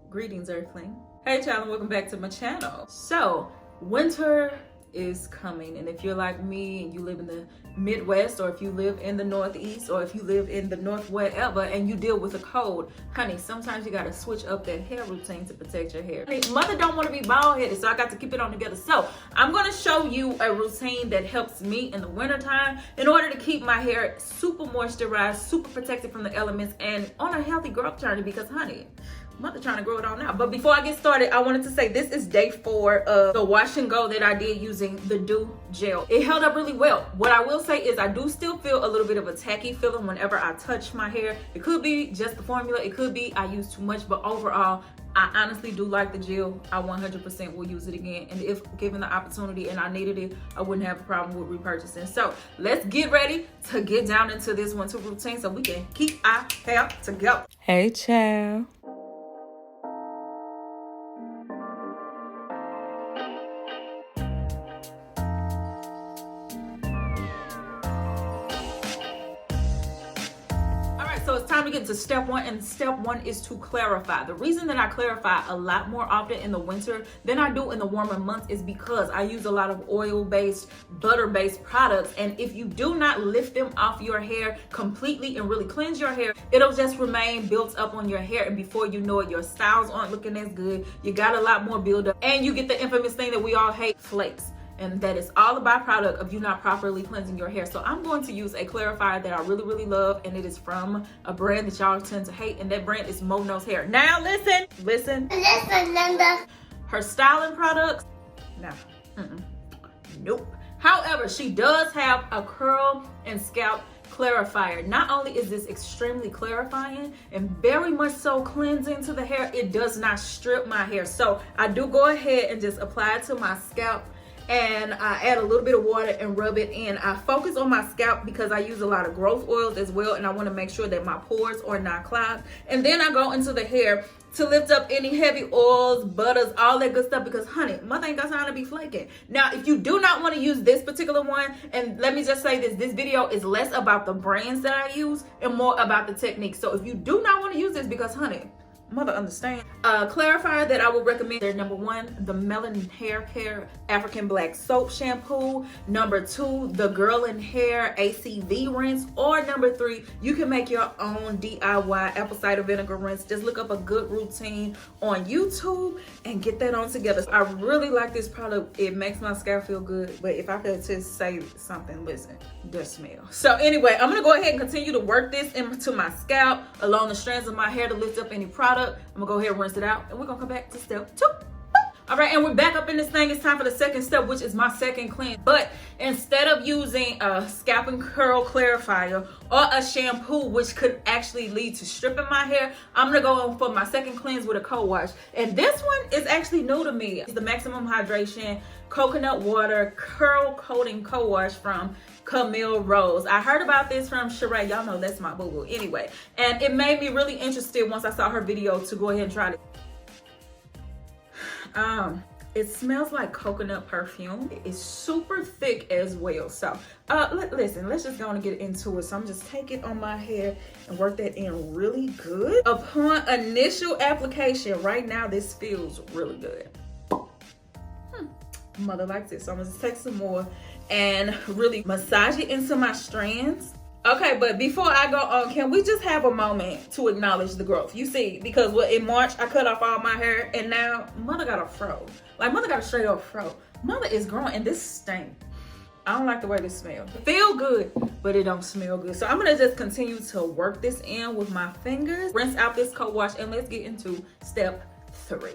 Greetings, Earthling. Hey, child, and welcome back to my channel. So, winter is coming, and if you're like me and you live in the Midwest, or if you live in the Northeast, or if you live in the North wherever and you deal with a cold, honey, sometimes you gotta switch up that hair routine to protect your hair. Honey, mother don't want to be bald-headed, so I got to keep it on together. So I'm gonna show you a routine that helps me in the wintertime in order to keep my hair super moisturized, super protected from the elements, and on a healthy growth journey, because honey, mother trying to grow it on now. But before I get started, I wanted to say this is day 4 of the wash and go that I did using the Dew gel. It held up really well. What I will say is I do still feel a little bit of a tacky feeling whenever I touch my hair. It could be just the formula, it could be I use too much, but overall I honestly do like the gel. I 100% will use it again, and if given the opportunity and I needed it, I wouldn't have a problem with repurchasing. So let's get ready to get down into this winter routine so we can keep our hair together. Hey, child. So it's time to get to step 1, and step 1 is to clarify. The reason that I clarify a lot more often in the winter than I do in the warmer months is because I use a lot of oil-based, butter-based products, and if you do not lift them off your hair completely and really cleanse your hair, it'll just remain built up on your hair, and before you know it, your styles aren't looking as good, you got a lot more buildup, and you get the infamous thing that we all hate, flakes. And that is all a byproduct of you not properly cleansing your hair. So I'm going to use a clarifier that I really love, and it is from a brand that y'all tend to hate, and that brand is Mo Knows Hair. Now listen, Linda. Her styling products, nah, nope. However, she does have a curl and scalp clarifier. Not only is this extremely clarifying and very much so cleansing to the hair, it does not strip my hair. So I do go ahead and just apply it to my scalp, and I add a little bit of water and rub it in. I focus on my scalp because I use a lot of growth oils as well, and I want to make sure that my pores are not clogged. And then I go into the hair to lift up any heavy oils, butters, all that good stuff, because honey, mother ain't got time to be flaking. Now, if you do not want to use this particular one, and let me just say this video is less about the brands that I use and more about the technique. So if you do not want to use this, because honey, mother understand. Clarifier that I would recommend, they're number 1, the Melon Hair Care African Black Soap Shampoo. Number 2, the Girl in Hair ACV Rinse. Or number 3, you can make your own DIY apple cider vinegar rinse. Just look up a good routine on YouTube and get that on together. I really like this product. It makes my scalp feel good. But if I could just say something, listen, the smell. So anyway, I'm gonna go ahead and continue to work this into my scalp along the strands of my hair to lift up any product. I'm gonna go ahead and rinse it out, and we're gonna come back to step 2. All right, and we're back up in this thing. It's time for the second step, which is my second cleanse. But instead of using a scalp and curl clarifier or a shampoo, which could actually lead to stripping my hair, I'm gonna go on for my second cleanse with a co-wash. And this one is actually new to me. It's the Maximum Hydration Coconut Water Curl Coating Co-Wash from Camille Rose. I heard about this from Sheree. Y'all know that's my boo-boo anyway. And it made me really interested once I saw her video to go ahead and try it. It smells like coconut perfume. It's super thick as well. So listen, let's just go and get into it. So I'm just take it on my hair and work that in really good. Upon initial application, right now this feels really good. Mother likes it. So I'm gonna just take some more and really massage it into my strands. Okay, but before I go on, can we just have a moment to acknowledge the growth? You see, because in March, I cut off all my hair, and now mother got a fro. Like, mother got a straight up fro. Mother is growing, and this stink. I don't like the way this smells. It feel good, but it don't smell good. So I'm gonna just continue to work this in with my fingers. Rinse out this co-wash, and let's get into step 3.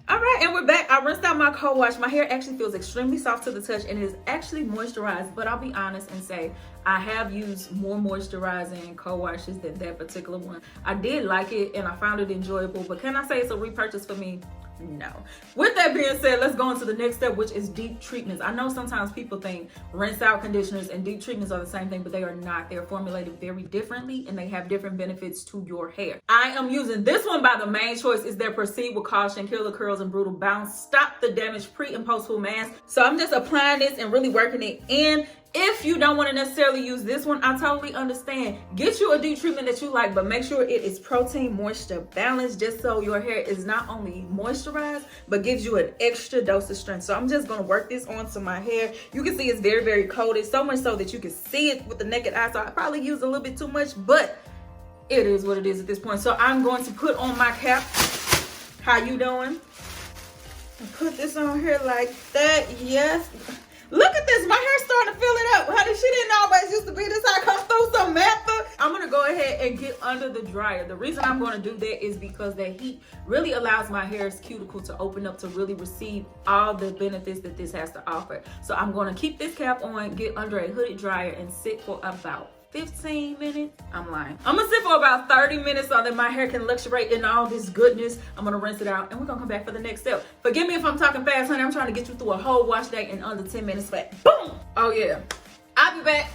All right, and we're back. I rinsed out my co-wash. My hair actually feels extremely soft to the touch, and it is actually moisturized, but I'll be honest and say I have used more moisturizing co-washes than that particular one. I did like it, and I found it enjoyable, but can I say it's a repurchase for me? No. With that being said, let's go into the next step, which is deep treatments. I know sometimes people think rinse out conditioners and deep treatments are the same thing, but they are not. They're formulated very differently, and they have different benefits to your hair. I am using this one by The Main Choice. Is their Proceed with Caution, Kill the Curls and Brutal Bounce, Stop the Damage Pre and Post Full Mask. So I'm just applying this and really working it in, If you don't want to necessarily use this one, I totally understand. Get you a deep treatment that you like, but make sure it is protein moisture balanced, just so your hair is not only moisturized, but gives you an extra dose of strength. So I'm just going to work this onto my hair. You can see it's very, very coated, so much so that you can see it with the naked eye. So I probably used a little bit too much, but it is what it is at this point. So I'm going to put on my cap. How you doing? Put this on here like that. Yes. Look at this, my hair's starting to fill it up. Honey, she didn't always used to be this. I come through some Samantha. I'm gonna go ahead and get under the dryer. The reason I'm gonna do that is because the heat really allows my hair's cuticle to open up to really receive all the benefits that this has to offer. So I'm gonna keep this cap on, get under a hooded dryer, and sit for about 15 minutes. I'm lying. I'm gonna sit for about 30 minutes so that my hair can luxuriate in all this goodness. I'm gonna rinse it out and we're gonna come back for the next step. Forgive me if I'm talking fast, honey. I'm trying to get you through a whole wash day in under 10 minutes flat. Boom! Oh yeah. I'll be back.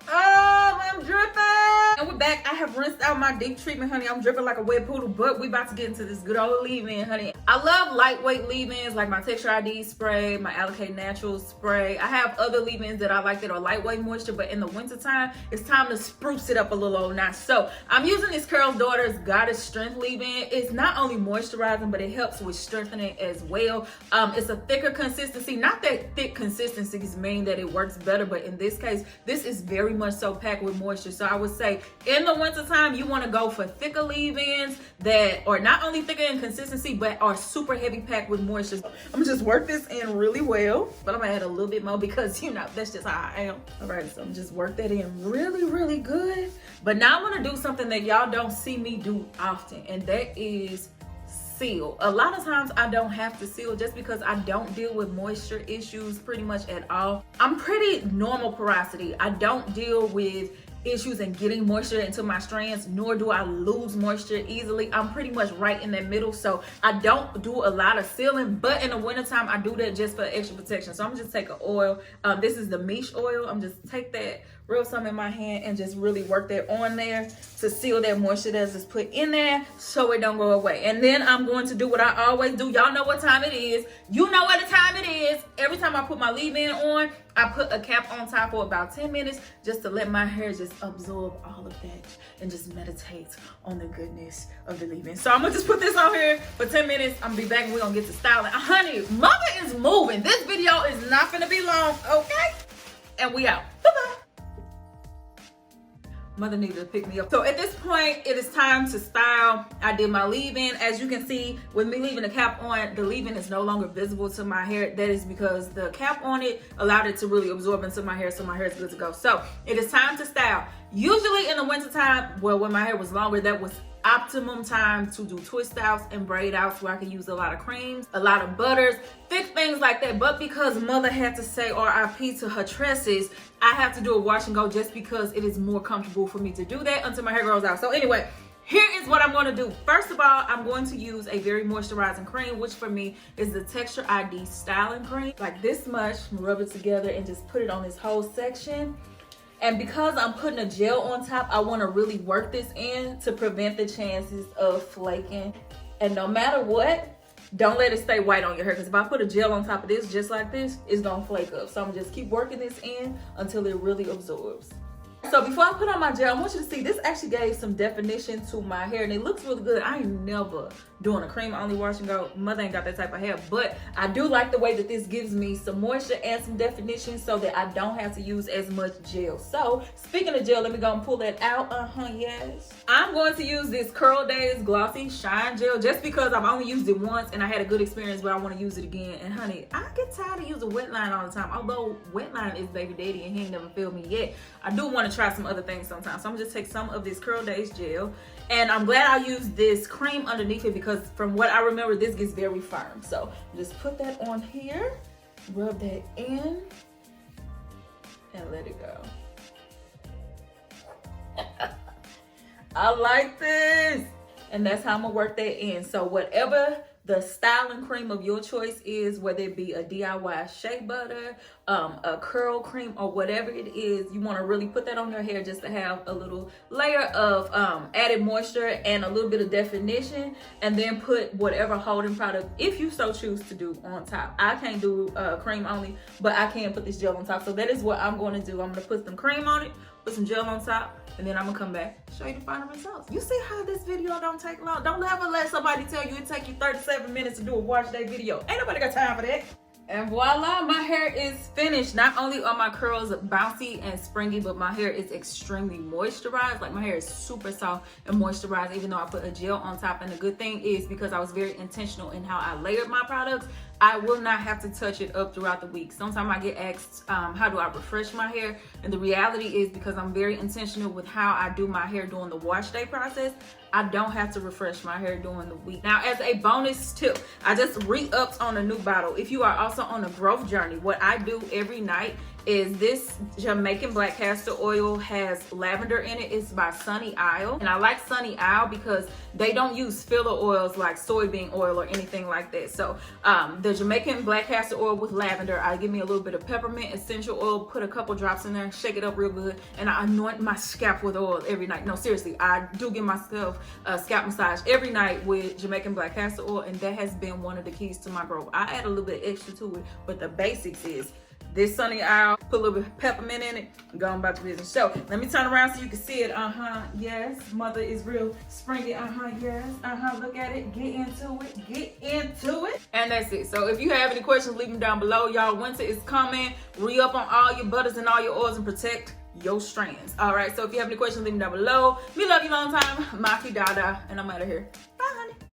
Oh, I'm dripping. And we're back. I have rinsed out my deep treatment, honey. I'm dripping like a wet poodle, but we about to get into this good old leave-in, honey. I love lightweight leave-ins like my Texture ID spray, my Allocate Natural spray. I have other leave-ins that I like that are lightweight moisture, but in the wintertime, it's time to spruce it up a little old notch. So I'm using this Curls Daughters Goddess Strength leave-in. It's not only moisturizing, but it helps with strengthening as well. It's a thicker consistency. Not that thick consistencies mean that it works better, but in this case, this is very much so packed with moisture. So I would say in the wintertime, you want to go for thicker leave-ins that are not only thicker in consistency, but are super heavy packed with moisture. I'm gonna just work this in really well, but I'm gonna add a little bit more because, you know, that's just how I am. All right, so I'm just work that in really, really good. But now I'm gonna do something that y'all don't see me do often, and that is seal. A lot of times I don't have to seal just because I don't deal with moisture issues pretty much at all. I'm pretty normal porosity. I don't deal with issues in getting moisture into my strands, nor do I lose moisture easily. I'm pretty much right in that middle, so I don't do a lot of sealing, but in the wintertime I do that just for extra protection. So I'm just take an oil. This is the Miche oil. I'm just take that, rub some in my hand, and just really work that on there to seal that moisture that's just put in there so it don't go away. And then I'm going to do what I always do. Y'all know what time it is. You know what the time it is. Every time I put my leave-in on, I put a cap on top for about 10 minutes just to let my hair just absorb all of that and just meditate on the goodness of the leave-in. So I'm gonna just put this on here for 10 minutes. I'm gonna be back and we're gonna get to styling. Honey, mother is moving. This video is not gonna be long, okay? And we out. Bye-bye. Mother needed to pick me up. So at this point, it is time to style. I did my leave-in. As you can see, with me leaving the cap on, the leave-in is no longer visible to my hair. That is because the cap on it allowed it to really absorb into my hair, so my hair is good to go. So it is time to style. Usually in the wintertime, well, when my hair was longer, that was optimum time to do twist outs and braid outs where I can use a lot of creams, a lot of butters, thick things like that. But because mother had to say RIP to her tresses, I have to do a wash and go just because it is more comfortable for me to do that until my hair grows out. So anyway, here is what I'm going to do. First of all, I'm going to use a very moisturizing cream, which for me is the Texture ID styling cream. Like this much, rub it together and just put it on this whole section. And because I'm putting a gel on top, I want to really work this in to prevent the chances of flaking. And no matter what, don't let it stay white on your hair, because if I put a gel on top of this just like this, it's gonna flake up. So I'm gonna just keep working this in until it really absorbs. So before I put on my gel, I want you to see this actually gave some definition to my hair and it looks really good. I ain't never doing a cream only wash and go. Mother ain't got that type of hair, but I do like the way that this gives me some moisture and some definition so that I don't have to use as much gel. So speaking of gel, let me go and pull that out. Yes. I'm going to use this Curl Days Glossy Shine Gel just because I've only used it once and I had a good experience, but I want to use it again. And honey, I get tired of using wet line all the time. Although wet line is baby daddy and he ain't never failed me yet, I do want to try some other things sometimes. So I'm just take some of this Curl Days gel, and I'm glad I used this cream underneath it because from what I remember, this gets very firm. So just put that on here, rub that in, and let it go. I like this. and that's how I'm gonna work that in. So whatever the styling cream of your choice is, whether it be a DIY shea butter, a curl cream, or whatever it is, you want to really put that on your hair just to have a little layer of added moisture and a little bit of definition, and then put whatever holding product, if you so choose to, do on top. I can't do cream only, but I can put this gel on top. So that is what I'm going to do. I'm going to put some cream on it, put some gel on top, and then I'm gonna come back, show you the final results. You see how this video don't take long? Don't ever let somebody tell you it take you 37 minutes to do a wash day video. Ain't nobody got time for that. And voila, my hair is finished. Not only are my curls bouncy and springy, but my hair is extremely moisturized. Like, my hair is super soft and moisturized, even though I put a gel on top. And the good thing is, because I was very intentional in how I layered my products, I will not have to touch it up throughout the week. Sometimes I get asked, how do I refresh my hair? And the reality is, because I'm very intentional with how I do my hair during the wash day process, I don't have to refresh my hair during the week. Now, as a bonus tip, I just re-upped on a new bottle. If you are also on a growth journey, what I do every night is this Jamaican black castor oil has lavender in it. It's by Sunny Isle. And I like Sunny Isle because they don't use filler oils like soybean oil or anything like that. So the Jamaican black castor oil with lavender, I give me a little bit of peppermint essential oil, put a couple drops in there, shake it up real good, and I anoint my scalp with oil every night. No, seriously, I do give myself a scalp massage every night with Jamaican black castor oil, and that has been one of the keys to my growth. I add a little bit extra to it, but the basics is this Sunny Isle, put a little bit of peppermint in it, go on about your business. So let me turn around so you can see it. Yes, mother is real springy. Yes, look at it, get into it, and that's it. So if you have any questions, leave them down below. Y'all, winter is coming. Re-up on all your butters and all your oils and protect your strands. All right, so if you have any questions, leave them down below. Me love you long time, Maki Dada, and I'm out of here.